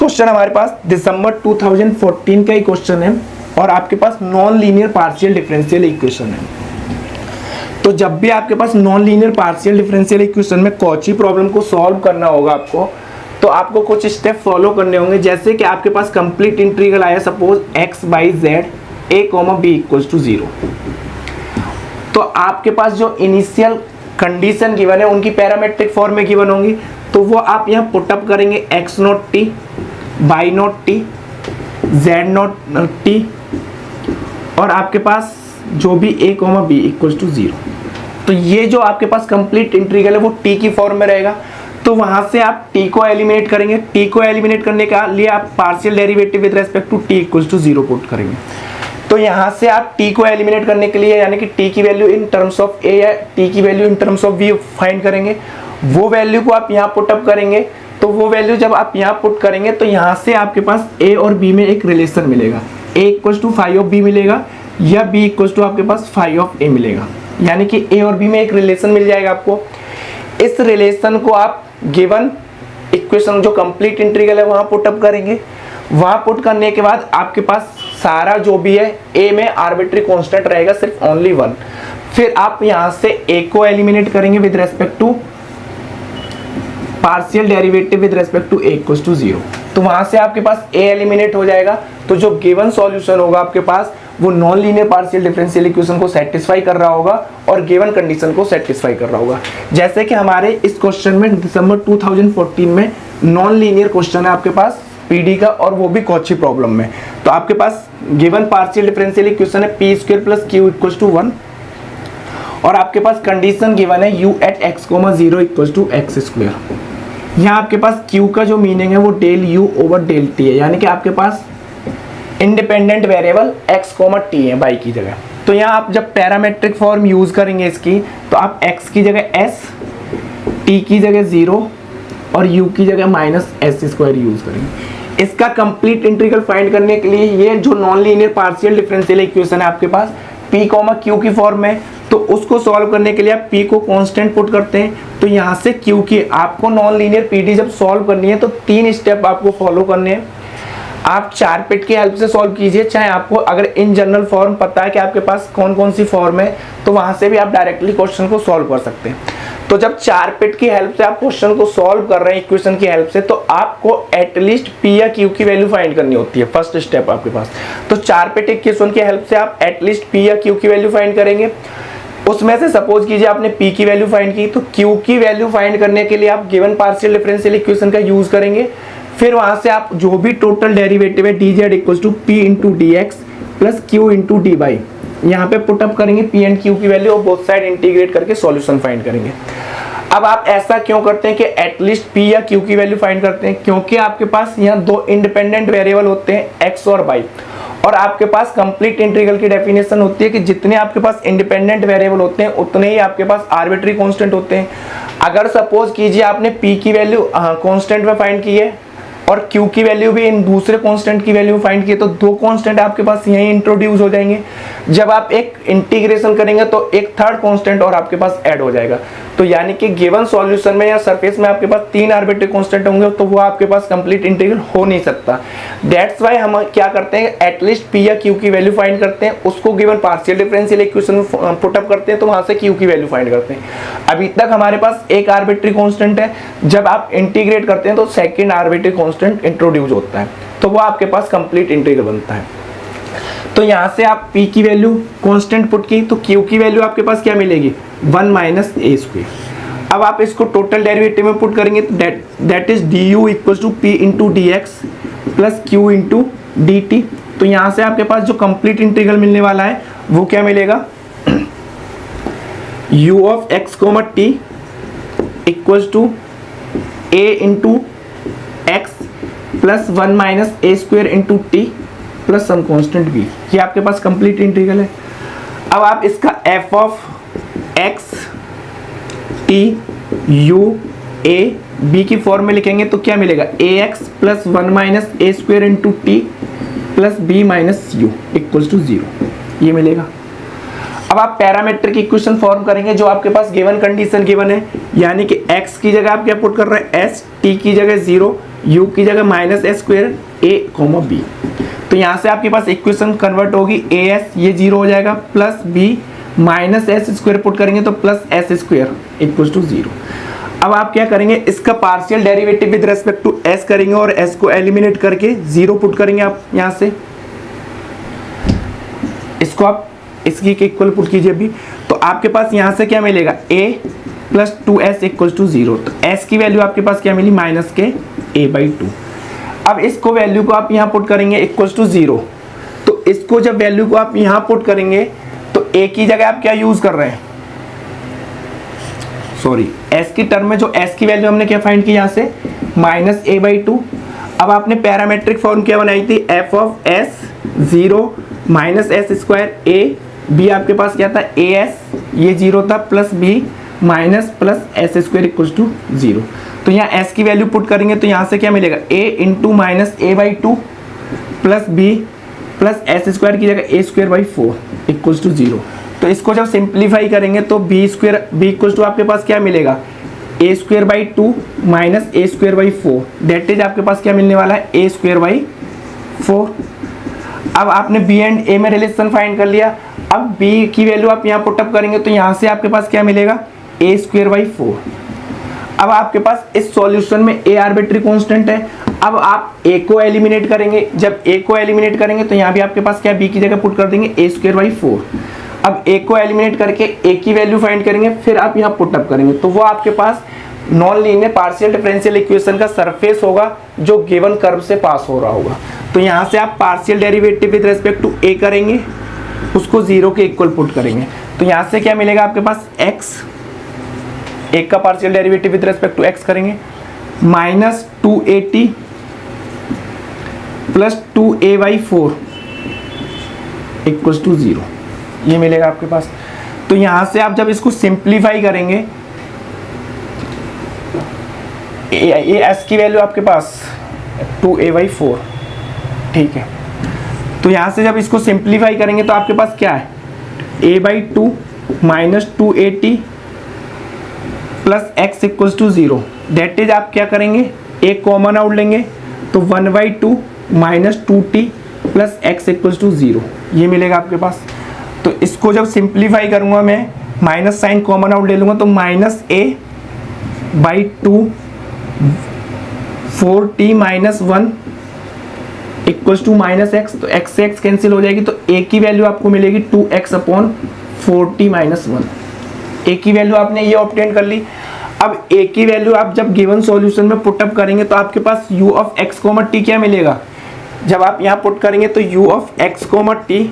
Question हमारे पास दिसंबर 2014 का ही question है और आपके पास non linear partial differential equation है। तो जब भी आपके पास non linear partial differential equation में कॉची प्रॉब्लम को सॉल्व करना होगा आपको, तो आपको कुछ स्टेप फॉलो करने होंगे। जैसे कि आपके पास कंप्लीट इंटीग्रल आया suppose x by z a comma b equals to 0, तो आपके पास जो इनिशियल कंडीशन गिवन है उनकी पैरामेट्रिक फॉर्म में गिवन होंगी, तो वो आप यहाँ पुटअप करेंगे x not t, y not t, z not t और आपके पास जो भी a comma b equals to 0। तो ये जो आपके पास कंप्लीट इंटीग्रल है वो t की फॉर्म में रहेगा। तो वहां से आप t को एलिमिनेट करेंगे। t को एलिमिनेट करने के लिए आप partial derivative with respect to t equals to 0 put करेंगे। तो यहाँ से आप t को एलिमिनेट करने के लिए यानी कि t की value in terms of a या t की value in terms of b find करेंगे। वो वैल्यू को आप यहाँ पुटअप करेंगे। तो वो वैल्यू जब आप यहाँ पुट करेंगे तो यहाँ से आपके पास a और b में एक रिलेशन मिलेगा, a equals to phi of b मिलेगा या b इक्वल्स टू आपके पास फाई ऑफ a मिलेगा, यानी कि a और b में एक रिलेशन मिल जाएगा आपको। इस रिलेशन को आप गिवन इक्वेशन जो कंप्लीट इंटीग्रल है वहां पुटअप करेंगे। वहां पुट करने के बाद आपके पास सारा जो भी है a में आर्बिट्री कांस्टेंट रहेगा सिर्फ ओनली 1। फिर आप यहां से a को एलिमिनेट करेंगे with respect to partial derivative with respect to a equals to 0। तो वहां से आपके पास a एलिमिनेट हो जाएगा। तो जो गिवन सॉल्यूशन होगा आपके पास वो non linear partial differential equation को सेटिस्फाई कर रहा होगा और गिवन कंडीशन को सेटिस्फाई कर रहा होगा। जैसे कि हमारे इस क्वेश्चन में दिसंबर 2014 में नॉन लीनियर क्वेश्चन है आपके पास पीडी का और वो भी कॉची प्रॉब्लम में। तो आपके पास गिवन पार्शियल डिफरेंशियल इक्वेशन है P square plus Q equals to 1 और आपके पास कंडीशन गिवन है u at x comma 0 equals to X square. यहाँ आपके पास q का जो मीनिंग है वो del u over del t है, यानी कि आपके पास independent variable x comma t है y की जगह। तो यहाँ आप जब पैरामेट्रिक फॉर्म यूज करेंगे इसकी, तो आप x की जगह s, t की जगह 0 और u की जगह माइनस s स्क्वायर यूज करेंगे। इसका कंप्लीट इंटीग्रल फाइंड करने के लिए ये जो non linear partial differential equation है आपके पास p कोमा q की फॉर्म में, तो उसको सॉल्व करने के लिए आप p को कांस्टेंट पुट करते हैं। तो यहाँ से q की आपको नॉन लीनियर pd जब सॉल्व करनी है तो 3 स्टेप आपको फॉलो करने हैं। आप 4 पिट की हेल्प से सॉल्व कीजिए, चाहे आपको अगर इन जनरल फॉर्म पता है कि आपके पास कौन कौन सी फॉर्म है तो वहां से भी आप डायरेक्टली क्वेश्चन को सॉल्व कर सकते हैं। तो जब 4 पिट की हेल्प से आप क्वेश्चन को सॉल्व कर रहे हैं इक्वेशन की हेल्प से, तो आपको एटलीस्ट p या q की वैल्यू फाइंड करनी होती है, फर्स्ट स्टेप आपके पास। तो 4 पिट इक्वेशन की हेल्प से आप एटलीस्ट p या q की वैल्यू फाइंड करेंगे। उसमें से सपोज कीजिए आपने p की वैल्यू फाइंड की, तो q की वैल्यू फाइंड करने के लिए आप गिवन पार्शियल डिफरेंशियल इक्वेशन का यूज करेंगे। फिर वहां से आप जो भी टोटल डेरिवेटिव है dz equals to p into d x plus q into d y, यहाँ पे पुटअप करेंगे p एंड q की वैल्यू और बोथ साइड इंटीग्रेट करके सॉल्यूशन फाइंड करेंगे। अब आप ऐसा क्यों करते हैं कि एटलीस्ट p या q की वैल्यू फाइंड करते हैं? क्योंकि आपके पास यहाँ 2 इंडिपेंडेंट वेरिएबल होते हैं x और y, और आपके पास कंप्लीट इंटीग्रल की डेफिनेशन होती है कि जितने आपके पास इंडिपेंडेंट वेरिएबल होते हैं उतने ही आपके पास आर्बिट्री कांस्टेंट होते हैं। अगर सपोज कीजिए आपने p की वैल्यू कांस्टेंट में फाइंड की है और q की वैल्यू भी इन दूसरे कांस्टेंट की वैल्यू फाइंड की है, तो 2 कांस्टेंट आपके पास यहीं इंट्रोड्यूस हो जाएंगे। जब आप एक इंटीग्रेशन करेंगे तो एक थर्ड कांस्टेंट और आपके पास ऐड हो जाएगा। तो यानी कि गिवन सॉल्यूशन में या सरफेस में आपके पास 3 आर्बिट्री कांस्टेंट होंगे, तो वो आपके पास कंप्लीट इंटीग्रल हो नहीं सकता। दैट्स व्हाई हम क्या करते हैं, एटलीस्ट p या q की वैल्यू फाइंड करते हैं, उसको गिवन पार्शियल डिफरेंशियल इक्वेशन में पुटअप करते हैं, तो वहां से q की वैल्यू फाइंड करते हैं। अभी तक हमारे पास एक आर्बिट्री कांस्टेंट है, जब आप इंटीग्रेट करते हैं तो सेकंड आर्बिट्री कांस्टेंट इंट्रोड्यूस होता है, तो वो आपके पास कंप्लीट इंटीग्रल बनता है। तो यहाँ से आप p की वैल्यू कांस्टेंट पुट की, तो q की वैल्यू आपके पास क्या मिलेगी 1 माइनस a स्क्वायर। अब आप इसको टोटल डेरिवेटिव में पुट करेंगे तो that is du equals to p into d x plus q into d t. तो यहाँ से आपके पास जो कंप्लीट इंटीग्रल मिलने वाला है वो क्या मिलेगा, u of x comma t equals to a into x plus 1 minus a square into t plus some constant b। ये आपके पास कंप्लीट इंटीग्रल है। अब आप इसका f of x t u a b की फॉर्म में लिखेंगे तो क्या मिलेगा, ax plus 1 minus a square into t plus b minus u equals to 0, ये मिलेगा। अब आप पैरामेट्रिक इक्वेशन फॉर्म करेंगे जो आपके पास गिवन कंडीशन गिवन है, यानी कि x की जगह आप क्या पुट कर रहे हैं s, t की जगह 0, u की जगह minus s square a comma b। तो यहाँ से आपके पास इक्वेशन कन्वर्ट होगी as ये 0 हो जाएगा plus b minus s square put करेंगे तो plus s square equal to 0। अब आप क्या करेंगे, इसका partial derivative with respect to s करेंगे और s को एलिमिनेट करके 0 पुट करेंगे आप यहाँ से। इसको आप इसकी इक्वल पुट कीजिए अभी, तो आपके पास यहाँ से क्या मिलेगा a plus 2s equal to 0। तो s की वैल्यू आपके पास क्या मिली माइनस के a/2। अब इसको वैल्यू को आप यहाँ पुट करेंगे इक्वल टू 0। तो इसको जब वैल्यू को आप यहाँ पुट करेंगे तो a की जगह आप क्या यूज कर रहे हैं, सॉरी s की टर्म में जो s की वैल्यू हमने क्या फाइंड की यहाँ से माइनस a/2। अब आपने पैरामेट्रिक फॉर्म क्या बनाई थी f of s 0 minus s square a, b आपके पास क्या था as ये 0 था plus b minus plus s square equal to 0। तो यहाँ s की वैल्यू पुट करेंगे तो यहाँ से क्या मिलेगा a into minus a/2 plus b plus s square की जगह a²/4 इक्वल टू 0। तो इसको जब सिंप्लीफाई करेंगे तो b इक्वल टू आपके पास क्या मिलेगा a²/2 minus a²/4 that is आपके पास क्या मिलने वाला है a²/4। अब आपने b एंड a में रिलेशन फाइंड कर लिया। अब b की वैल्यू आप यहाँ पुटअप करेंगे तो यहाँ से आपके पास क्या मिलेगा a²/4। अब आपके पास इस सॉल्यूशन में a आर्बिट्री कांस्टेंट है। अब आप a को एलिमिनेट करेंगे, जब a को एलिमिनेट करेंगे तो यहाँ भी आपके पास क्या b की जगह पुट कर देंगे a²/4। अब a को एलिमिनेट करके a की वैल्यू फाइंड करेंगे, फिर आप यहाँ पुटअप करेंगे तो वो आपके पास non linear partial differential equation का सरफेस होगा जो गिवन कर्व से पास हो रहा होगा। तो यहाँ से आप partial derivative with respect to a करेंगे, उसको 0 के इक्वल पुट करेंगे। तो यहाँ से क्या मिलेगा आपके पास x, एक का partial derivative with respect to x करेंगे minus 2at plus 2a/4 equal to 0, ये मिलेगा आपके पास। तो यहाँ से आप जब इसको सिंप्लीफाई करेंगे ये s की वैल्यू आपके पास 2a/4, ठीक है। तो यहाँ से जब इसको सिंप्लीफाई करेंगे तो आपके पास क्या है a/2 minus 2at plus x equal to 0 that is आप क्या करेंगे a कॉमन आउट लेंगे तो 1/2 minus 2t plus x equal to 0, ये मिलेगा आपके पास। तो इसको जब सिंप्लीफाई करूंगा मैं माइनस साइन कॉमन आउट ले लूंगा तो minus a/2 4t minus 1 equal to minus x। तो x से x कैंसिल हो जाएगी तो a की वैल्यू आपको मिलेगी 2x upon 4t minus 1। a की वैल्यू आपने ये ऑब्टेन कर ली। अब a की वैल्यू आप जब गिवन सॉल्यूशन में पुटअप करेंगे तो आपके पास u of x comma t क्या मिलेगा, जब आप यहाँ पुट करेंगे तो u of x comma t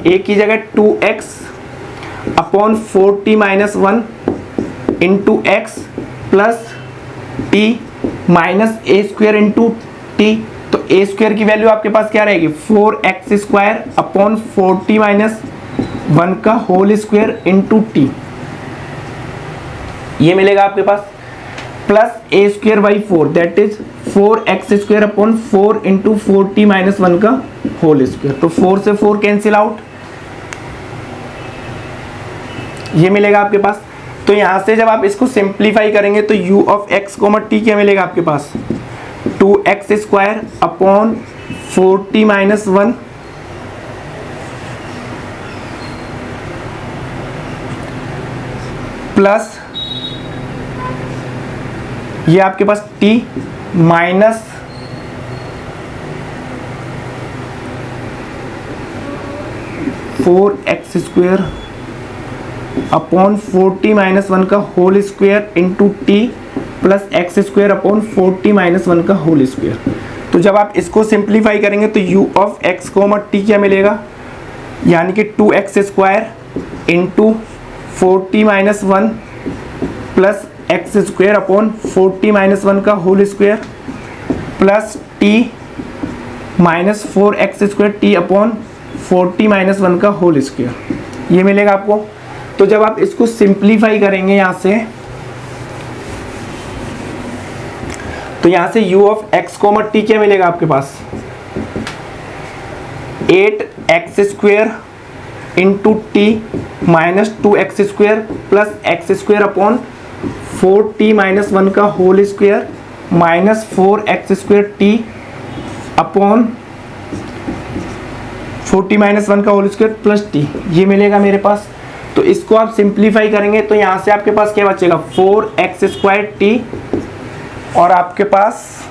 a की जगह 2x upon 4t minus 1 into x plus t minus a² into t। तो a² की वैल्यू आपके पास क्या रहेगी 4x² अपॉन 4t माइनस 1 का होल स्क्वायर इंटू t, ये मिलेगा आपके पास plus a²/4 that is 4x² upon 4 into 4t minus 1 का होल स्क्वायर। तो 4 से 4 कैंसिल आउट, ये मिलेगा आपके पास। तो यहां से जब आप इसको सिंप्लीफाई करेंगे तो u of x comma t क्या मिलेगा आपके पास 2x² upon 4t minus 1 plus ये आपके पास t minus 4x² upon 4t minus 1 का whole square into t plus x² upon 4t minus 1 का होल स्क्वायर। तो जब आप इसको सिंप्लीफाई करेंगे तो u of x comma t क्या मिलेगा, यानी कि 2x² into 4t minus 1 plus x² upon 4t minus 1 का whole square plus t minus 4x² t upon 4t minus 1 का होल स्क्वायर, ये मिलेगा आपको। तो जब आप इसको सिंप्लीफाई करेंगे यहां से तो यहां से u of x comma t क्या मिलेगा आपके पास 8x² into t minus 2x² plus x² upon 4t minus 1 का whole square minus 4x² t upon 40 minus 1 का होल स्क्वायर प्लस t, ये मिलेगा मेरे पास। तो इसको आप सिंप्लीफाई करेंगे तो यहाँ से आपके पास क्या बचेगा, 4x² t और आपके पास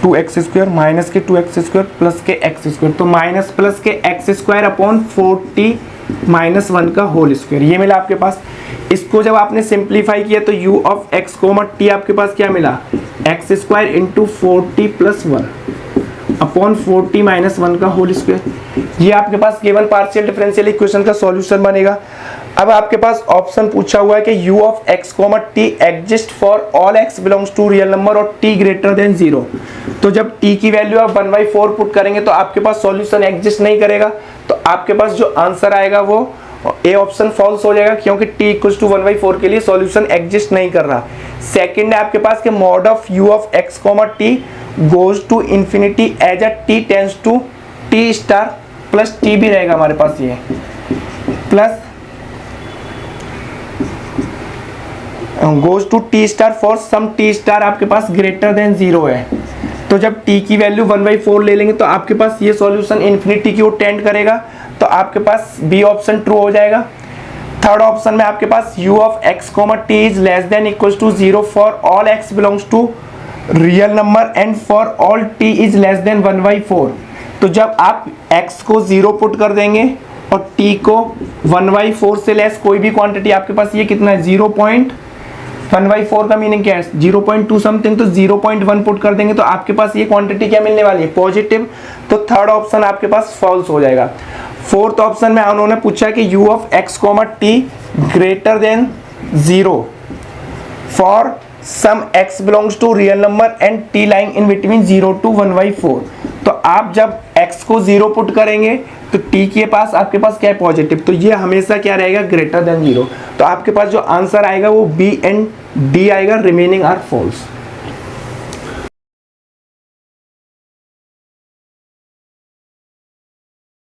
2x² माइनस के 2x² प्लस के x², तो माइनस प्लस के x² अपॉन 40 माइनस 1 का होल स्क्वायर, ये मिला आपके पास। इसको जब आपने सिंप्लीफाई किया तो u of x comma t आपके पास क्या मिला, x² into 40 plus 1 upon 40 minus 1 का होल स्क्वायर। ये आपके पास गिवन पार्शियल डिफरेंशियल इक्वेशन का सॉल्यूशन बनेगा। अब आपके पास ऑप्शन पूछा हुआ है कि u of x comma t exist for all x belongs to real number और t ग्रेटर देन 0। तो जब t की वैल्यू आप 1/4 पुट करेंगे तो आपके पास सॉल्यूशन एग्जिस्ट नहीं करेगा, तो आपके पास जो आंसर आएगा वो ए ऑप्शन फॉल्स हो जाएगा, क्योंकि t इक्वल्स टू 1/4 के लिए सॉल्यूशन एग्जिस्ट नहीं कर रहा। सेकंड है आपके पास कि mod of u of x comma t goes to infinity as a t tends to t star plus t भी रहेगा हमारे पास, ये plus goes to t star for some t star आपके पास ग्रेटर देन 0 है। तो जब t की वैल्यू 1/4 ले लेंगे तो आपके पास ये सॉल्यूशन इन्फिनिटी की ओर टेंड करेगा, तो आपके पास बी ऑप्शन ट्रू हो जाएगा। थर्ड ऑप्शन में आपके पास u of x comma t is less than equals to 0 for all x belongs to real number and for all t is less than 1/4। तो जब आप x को 0 पुट कर देंगे और t को 1/4 से लेस कोई भी क्वांटिटी, आपके पास ये कितना है 0.1/4 का मीनिंग क्या है 0.2 समथिंग, तो 0.1 पुट कर देंगे तो आपके पास ये क्वांटिटी क्या मिलने वाली है, पॉजिटिव। तो थर्ड ऑप्शन आपके पास फॉल्स हो जाएगा। फोर्थ ऑप्शन में उन्होंने पूछा कि u of x comma t greater than 0 for some x belongs to real number and t lying in between 0 to 1/4। तो आप जब x को 0 पुट करेंगे तो t के पास आपके पास क्या है, पॉजिटिव, तो ये हमेशा क्या रहेगा, ग्रेटर देन 0। तो आपके पास जो आंसर आएगा वो बी एंड डी आएगा, रिमेनिंग आर फॉल्स।